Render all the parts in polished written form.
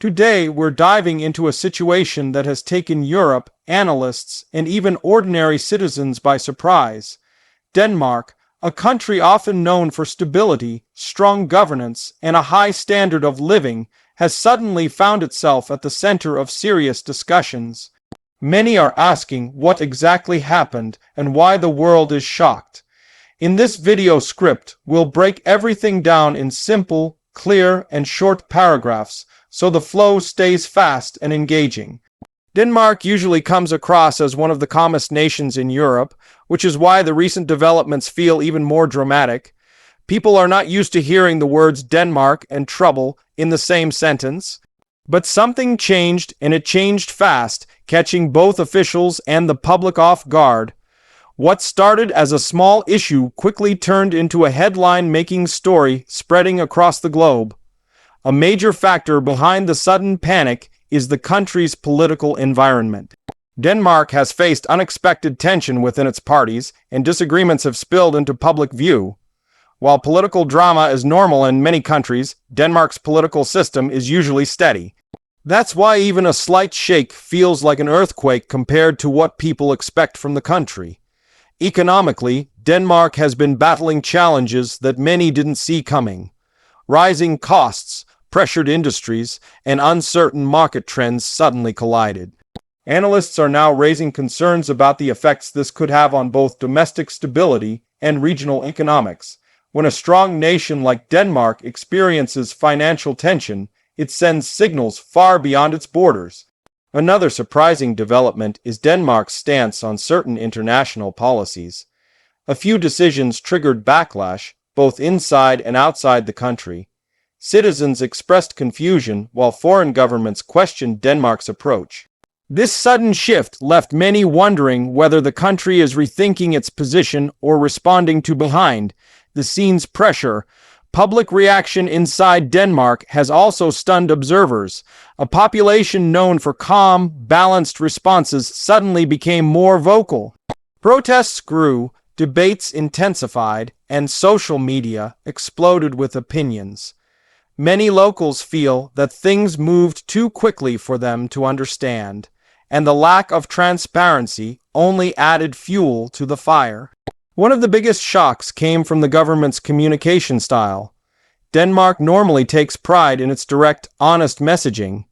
Today, we're diving into a situation that has taken Europe, analysts, and even ordinary citizens by surprise. Denmark, a country often known for stability, strong governance, and a high standard of living, has suddenly found itself at the center of serious discussions. Many are asking what exactly happened and why the world is shocked. In this video script, we'll break everything down in simple, clear, and short paragraphs, so the flow stays fast and engaging. Denmark usually comes across as one of the calmest nations in Europe, which is why the recent developments feel even more dramatic. People are not used to hearing the words Denmark and trouble in the same sentence. But something changed, and it changed fast, catching both officials and the public off guard. What started as a small issue quickly turned into a headline-making story spreading across the globe. A major factor behind the sudden panic is the country's political environment. Denmark has faced unexpected tension within its parties, and disagreements have spilled into public view. While political drama is normal in many countries, Denmark's political system is usually steady. That's why even a slight shake feels like an earthquake compared to what people expect from the country. Economically, Denmark has been battling challenges that many didn't see coming. Rising costs, pressured industries, and uncertain market trends suddenly collided. Analysts are now raising concerns about the effects this could have on both domestic stability and regional economics. When a strong nation like Denmark experiences financial tension, it sends signals far beyond its borders. Another surprising development is Denmark's stance on certain international policies. A few decisions triggered backlash, both inside and outside the country. Citizens expressed confusion while foreign governments questioned Denmark's approach. This sudden shift left many wondering whether the country is rethinking its position or responding to behind-the-scenes pressure. Public reaction inside Denmark has also stunned observers. A population known for calm, balanced responses suddenly became more vocal. Protests grew, debates intensified, and social media exploded with opinions. Many locals feel that things moved too quickly for them to understand, and the lack of transparency only added fuel to the fire. One of the biggest shocks came from the government's communication style. Denmark normally takes pride in its direct, honest messaging,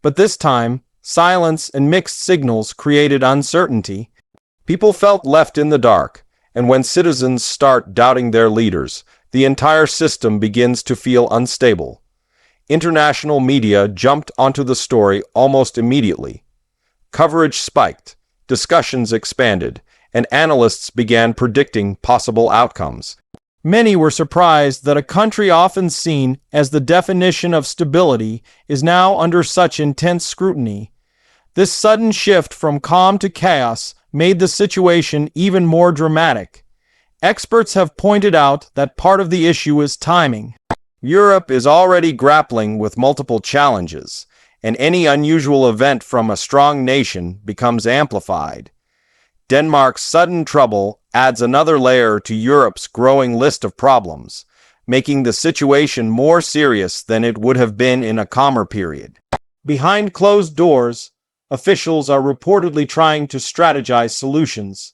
but this time, silence and mixed signals created uncertainty. People felt left in the dark, and when citizens start doubting their leaders, the entire system begins to feel unstable. International media jumped onto the story almost immediately. Coverage spiked, discussions expanded, and analysts began predicting possible outcomes. Many were surprised that a country often seen as the definition of stability is now under such intense scrutiny. This sudden shift from calm to chaos made the situation even more dramatic. Experts have pointed out that part of the issue is timing. Europe is already grappling with multiple challenges, and any unusual event from a strong nation becomes amplified. Denmark's sudden trouble adds another layer to Europe's growing list of problems, making the situation more serious than it would have been in a calmer period. Behind closed doors, officials are reportedly trying to strategize solutions.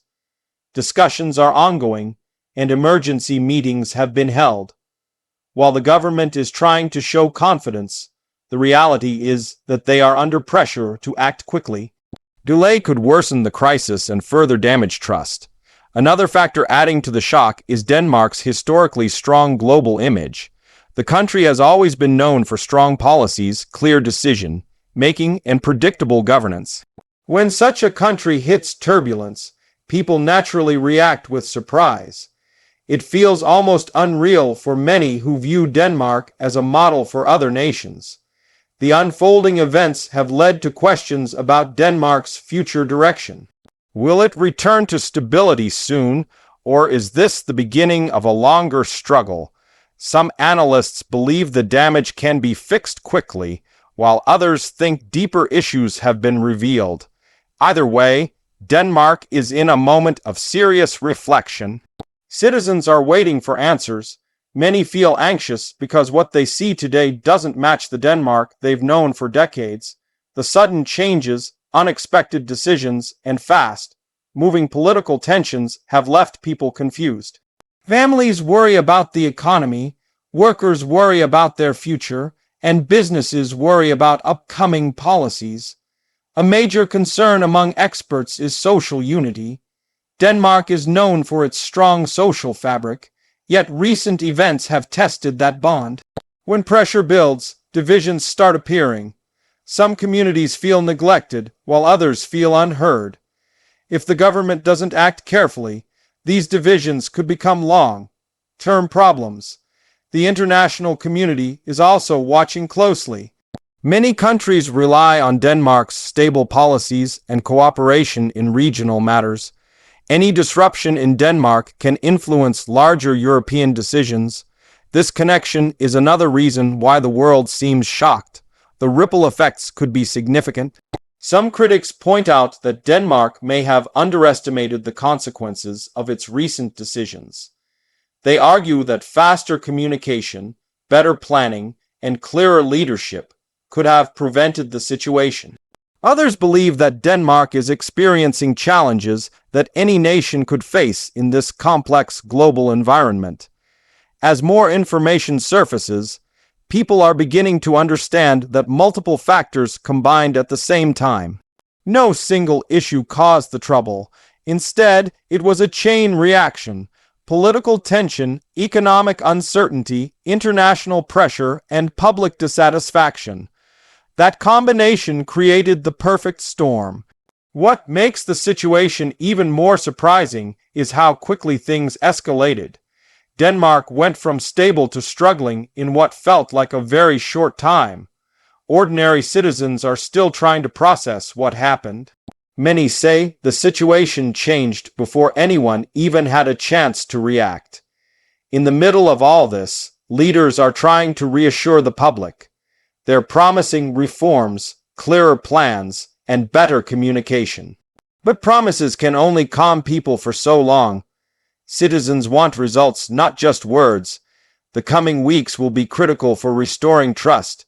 Discussions are ongoing, and emergency meetings have been held. While the government is trying to show confidence, the reality is that they are under pressure to act quickly. Delay could worsen the crisis and further damage trust. Another factor adding to the shock is Denmark's historically strong global image. The country has always been known for strong policies, clear decision-making, and predictable governance. When such a country hits turbulence, people naturally react with surprise. It feels almost unreal for many who view Denmark as a model for other nations. The unfolding events have led to questions about Denmark's future direction. Will it return to stability soon, or is this the beginning of a longer struggle? Some analysts believe the damage can be fixed quickly, while others think deeper issues have been revealed. Either way, Denmark is in a moment of serious reflection. Citizens are waiting for answers, Many feel anxious because what they see today doesn't match the Denmark they've known for decades. The sudden changes, unexpected decisions, and fast moving political tensions have left people confused. Families worry about the economy, workers worry about their future, and businesses worry about upcoming policies. A major concern among experts is social unity. Denmark is known for its strong social fabric, yet recent events have tested that bond. When pressure builds, divisions start appearing. Some communities feel neglected, while others feel unheard. If the government doesn't act carefully, these divisions could become long-term problems. The international community is also watching closely. Many countries rely on Denmark's stable policies and cooperation in regional matters. Any disruption in Denmark can influence larger European decisions. This connection is another reason why the world seems shocked. The ripple effects could be significant. Some critics point out that Denmark may have underestimated the consequences of its recent decisions. They argue that faster communication, better planning, and clearer leadership could have prevented the situation. Others believe that Denmark is experiencing challenges that any nation could face in this complex global environment. As more information surfaces, people are beginning to understand that multiple factors combined at the same time. No single issue caused the trouble. Instead, it was a chain reaction. Political tension, economic uncertainty, international pressure, and public dissatisfaction. That combination created the perfect storm. What makes the situation even more surprising is how quickly things escalated. Denmark went from stable to struggling in what felt like a very short time. Ordinary citizens are still trying to process what happened. Many say the situation changed before anyone even had a chance to react. In the middle of all this, leaders are trying to reassure the public. They're promising reforms, clearer plans, and better communication. But promises can only calm people for so long. Citizens want results, not just words. The coming weeks will be critical for restoring trust.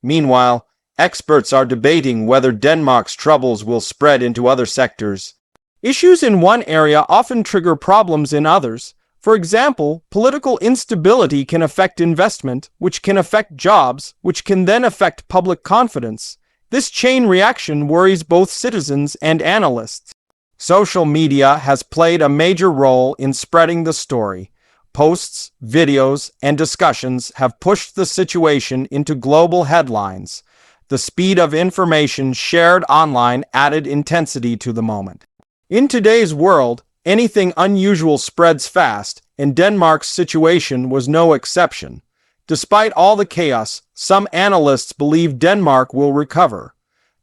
Meanwhile, experts are debating whether Denmark's troubles will spread into other sectors. Issues in one area often trigger problems in others. For example, political instability can affect investment, which can affect jobs, which can then affect public confidence. This chain reaction worries both citizens and analysts. Social media has played a major role in spreading the story. Posts, videos, and discussions have pushed the situation into global headlines. The speed of information shared online added intensity to the moment. In today's world, anything unusual spreads fast, and Denmark's situation was no exception. Despite all the chaos, some analysts believe Denmark will recover.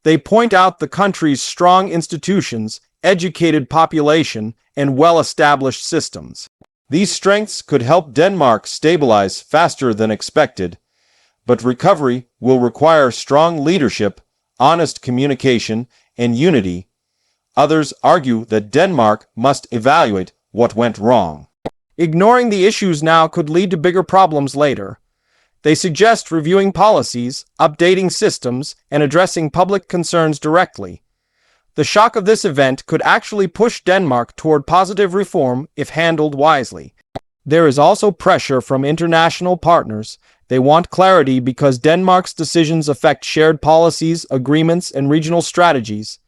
They point out the country's strong institutions, educated population, and well-established systems. These strengths could help Denmark stabilize faster than expected. But recovery will require strong leadership, honest communication, and unity. Others argue that Denmark must evaluate what went wrong. Ignoring the issues now could lead to bigger problems later. They suggest reviewing policies, updating systems, and addressing public concerns directly. The shock of this event could actually push Denmark toward positive reform if handled wisely. There is also pressure from international partners. They want clarity because Denmark's decisions affect shared policies, agreements, and regional strategies.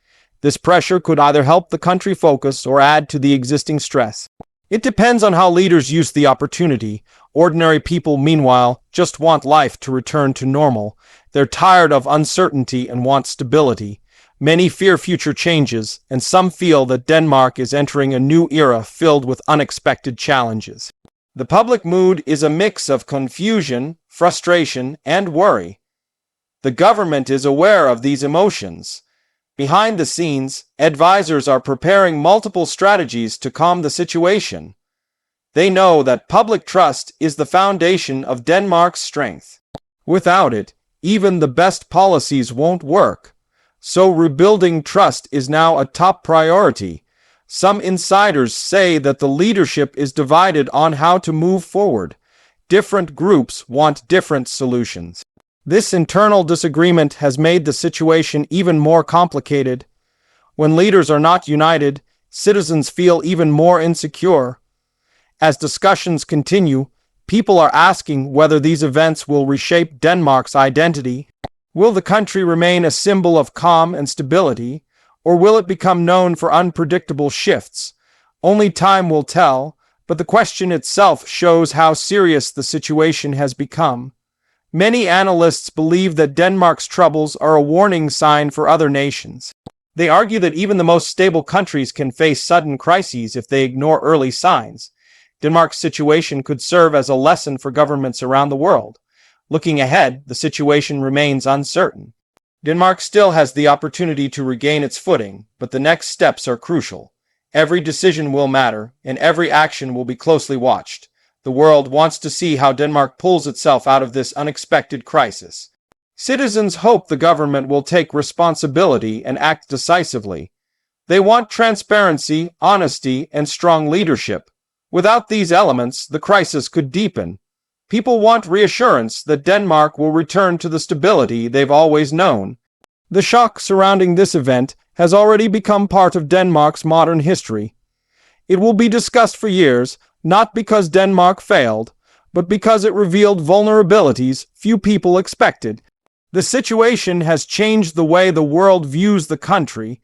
This pressure could either help the country focus or add to the existing stress. It depends on how leaders use the opportunity. Ordinary people, meanwhile, just want life to return to normal. They're tired of uncertainty and want stability. Many fear future changes, and some feel that Denmark is entering a new era filled with unexpected challenges. The public mood is a mix of confusion, frustration, and worry. The government is aware of these emotions. Behind the scenes, advisors are preparing multiple strategies to calm the situation. They know that public trust is the foundation of Denmark's strength. Without it, even the best policies won't work. So rebuilding trust is now a top priority. Some insiders say that the leadership is divided on how to move forward. different groups want different solutions. This internal disagreement has made the situation even more complicated. When leaders are not united, citizens feel even more insecure. As discussions continue, people are asking whether these events will reshape Denmark's identity. Will the country remain a symbol of calm and stability, or will it become known for unpredictable shifts? Only time will tell, but the question itself shows how serious the situation has become. Many analysts believe that Denmark's troubles are a warning sign for other nations. They argue that even the most stable countries can face sudden crises if they ignore early signs. Denmark's situation could serve as a lesson for governments around the world. Looking ahead, the situation remains uncertain. Denmark still has the opportunity to regain its footing, but the next steps are crucial. Every decision will matter, and every action will be closely watched. The world wants to see how Denmark pulls itself out of this unexpected crisis. Citizens hope the government will take responsibility and act decisively. They want transparency, honesty, and strong leadership. Without these elements, the crisis could deepen. People want reassurance that Denmark will return to the stability they've always known. The shock surrounding this event has already become part of Denmark's modern history. It will be discussed for years, not because Denmark failed, but because it revealed vulnerabilities few people expected. The situation has changed the way the world views the country.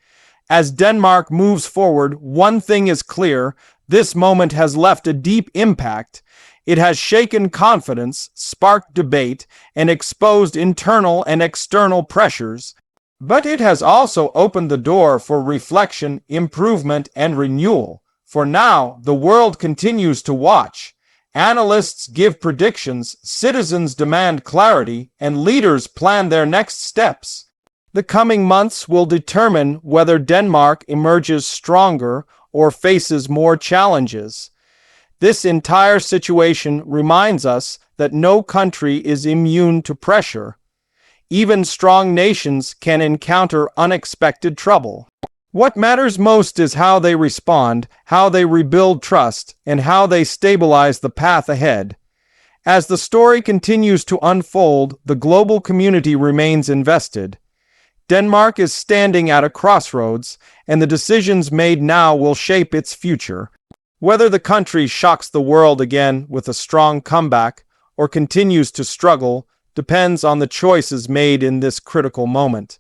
As Denmark moves forward, one thing is clear: this moment has left a deep impact. It has shaken confidence, sparked debate, and exposed internal and external pressures. But it has also opened the door for reflection, improvement, and renewal. For now, the world continues to watch. Analysts give predictions, citizens demand clarity, and leaders plan their next steps. The coming months will determine whether Denmark emerges stronger or faces more challenges. This entire situation reminds us that no country is immune to pressure. Even strong nations can encounter unexpected trouble. What matters most is how they respond, how they rebuild trust, and how they stabilize the path ahead. As the story continues to unfold, the global community remains invested. Denmark is standing at a crossroads, and the decisions made now will shape its future. Whether the country shocks the world again with a strong comeback or continues to struggle depends on the choices made in this critical moment.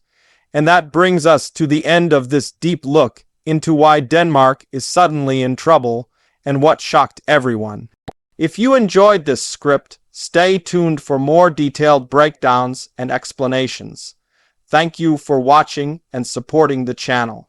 And that brings us to the end of this deep look into why Denmark is suddenly in trouble and what shocked everyone. If you enjoyed this script, stay tuned for more detailed breakdowns and explanations. Thank you for watching and supporting the channel.